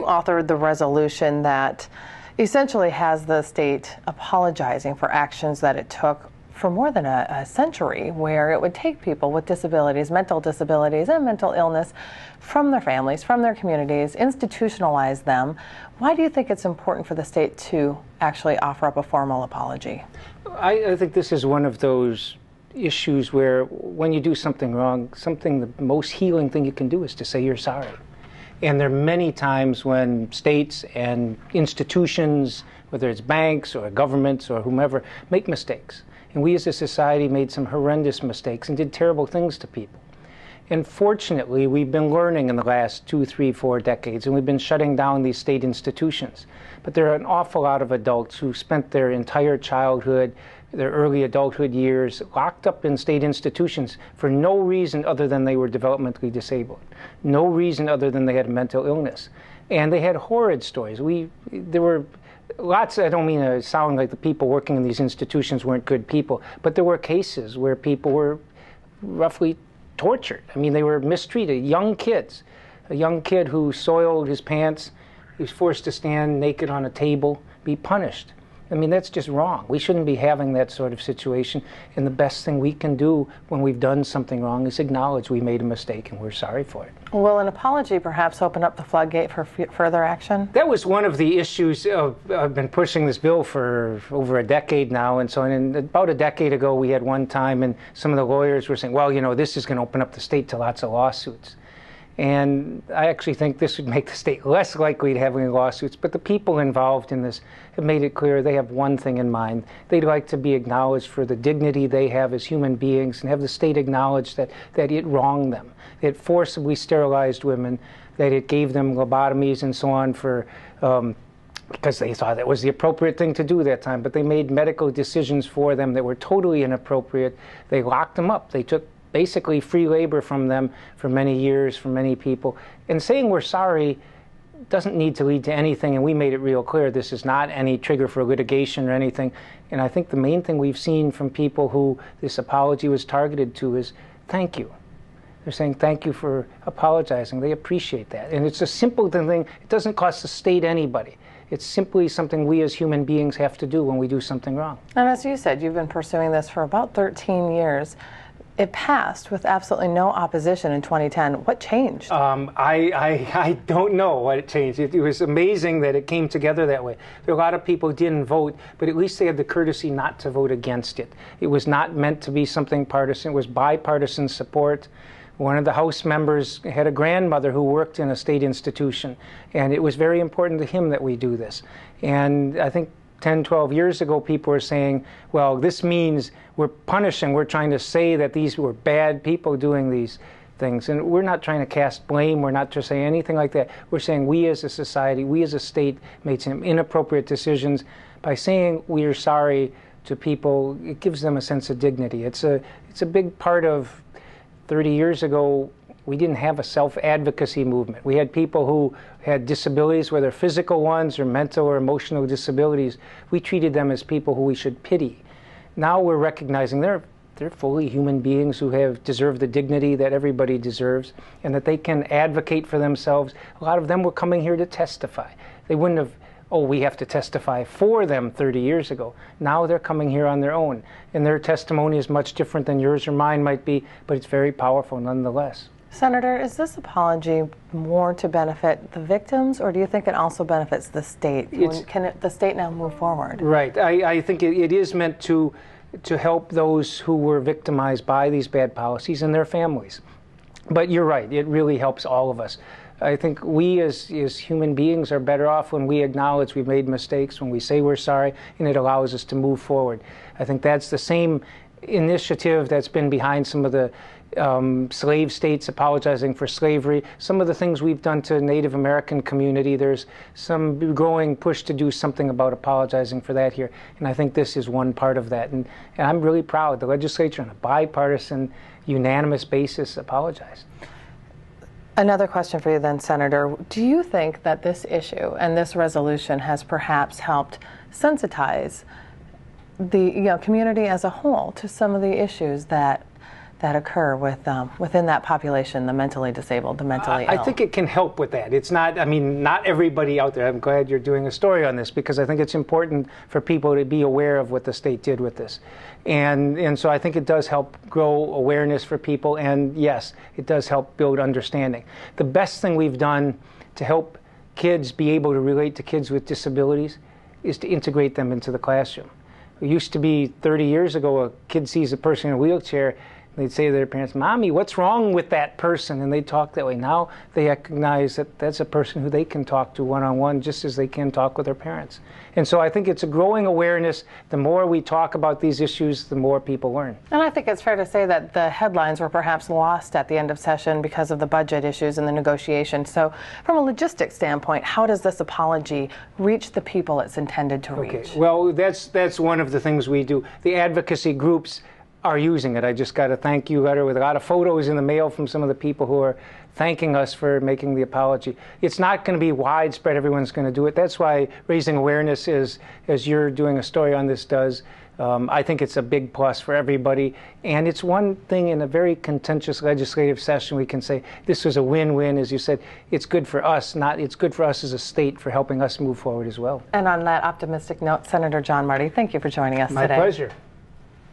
authored the resolution that essentially has the state apologizing for actions that it took for more than a century, where it would take people with disabilities, mental disabilities, and mental illness from their families, from their communities, institutionalize them. Why do you think it's important for the state to actually offer up a formal apology? I think this is one of those issues where when you do something wrong, the most healing thing you can do is to say you're sorry. And there are many times when states and institutions, whether it's banks or governments or whomever, make mistakes. And we as a society made some horrendous mistakes and did terrible things to people. And fortunately, we've been learning in the last 2, 3, 4 decades, and we've been shutting down these state institutions. But there are an awful lot of adults who spent their entire childhood, their early adulthood years, locked up in state institutions for no reason other than they were developmentally disabled. No reason other than they had a mental illness. And they had horrid stories. There were lots, I don't mean to sound like the people working in these institutions weren't good people, but there were cases where people were roughly tortured. I mean, they were mistreated. Young kids. A young kid who soiled his pants, he was forced to stand naked on a table, be punished. I mean, that's just wrong. We shouldn't be having that sort of situation. And the best thing we can do when we've done something wrong is acknowledge we made a mistake and we're sorry for it. Will an apology perhaps open up the floodgate for further action? That was one of the issues. I've been pushing this bill for over a decade now. And so about a decade ago, we had one time, and some of the lawyers were saying, well, you know, this is going to open up the state to lots of lawsuits. And I actually think this would make the state less likely to have any lawsuits. But the people involved in this have made it clear they have one thing in mind. They'd like to be acknowledged for the dignity they have as human beings and have the state acknowledge that it wronged them. That it forcibly sterilized women, that it gave them lobotomies and so on because they thought that was the appropriate thing to do that time. But they made medical decisions for them that were totally inappropriate. They locked them up. They took basically free labor from them for many years, for many people. And saying we're sorry doesn't need to lead to anything, and we made it real clear this is not any trigger for litigation or anything. And I think the main thing we've seen from people who this apology was targeted to is thank you. They're saying thank you for apologizing. They appreciate that. And it's a simple thing. It doesn't cost the state anybody. It's simply something we as human beings have to do when we do something wrong. And as you said, you've been pursuing this for about 13 years. It passed with absolutely no opposition in 2010. What changed? I don't know what changed. It was amazing that it came together that way. There were a lot of people who didn't vote, but at least they had the courtesy not to vote against it. It was not meant to be something partisan. It was bipartisan support. One of the House members had a grandmother who worked in a state institution, and it was very important to him that we do this. And I think 10, 12 years ago, people were saying, well, this means we're punishing, we're trying to say that these were bad people doing these things. And we're not trying to cast blame, we're not just saying anything like that. We're saying we as a society, we as a state made some inappropriate decisions. By saying we are sorry to people, it gives them a sense of dignity. It's a big part of 30 years ago. We didn't have a self-advocacy movement. We had people who had disabilities, whether physical ones or mental or emotional disabilities. We treated them as people who we should pity. Now we're recognizing they're fully human beings who have deserved the dignity that everybody deserves, and that they can advocate for themselves. A lot of them were coming here to testify. They wouldn't have, oh, we have to testify for them 30 years ago. Now they're coming here on their own, and their testimony is much different than yours or mine might be, but it's very powerful nonetheless. Senator, is this apology more to benefit the victims, or do you think it also benefits the state? Can the state now move forward? Right. I think it is meant to help those who were victimized by these bad policies and their families. But you're right. It really helps all of us. I think we as human beings are better off when we acknowledge we've made mistakes, when we say we're sorry, and it allows us to move forward. I think that's the same initiative that's been behind some of the slave states apologizing for slavery. Some of the things we've done to Native American community, there's some growing push to do something about apologizing for that here. And I think this is one part of that. And I'm really proud the legislature on a bipartisan, unanimous basis apologized. Another question for you then, Senator. Do you think that this issue and this resolution has perhaps helped sensitize the community as a whole to some of the issues that that occur with within that population, the mentally disabled, the mentally ill. I think it can help with that. It's not, I mean, not everybody out there. I'm glad you're doing a story on this because I think it's important for people to be aware of what the state did with this. And so I think it does help grow awareness for people, and yes, it does help build understanding. The best thing we've done to help kids be able to relate to kids with disabilities is to integrate them into the classroom. It used to be 30 years ago, a kid sees a person in a wheelchair, they'd say to their parents, "Mommy, what's wrong with that person?" And they talk that way. Now they recognize that that's a person who they can talk to one-on-one just as they can talk with their parents. And so I think it's a growing awareness. The more we talk about these issues, the more people learn. And I think it's fair to say that the headlines were perhaps lost at the end of session because of the budget issues and the negotiation. So from a logistics standpoint, how does this apology reach the people it's intended to reach? Okay. Well, that's one of the things we do. The advocacy groups are using it. I just got a thank you letter with a lot of photos in the mail from some of the people who are thanking us for making the apology. It's not going to be widespread. Everyone's going to do it. That's why raising awareness is, as you're doing a story on this does, I think it's a big plus for everybody. And it's one thing in a very contentious legislative session we can say this was a win-win. As you said, it's good for us. It's good for us as a state for helping us move forward as well. And on that optimistic note, Senator John Marty, thank you for joining us today. My pleasure.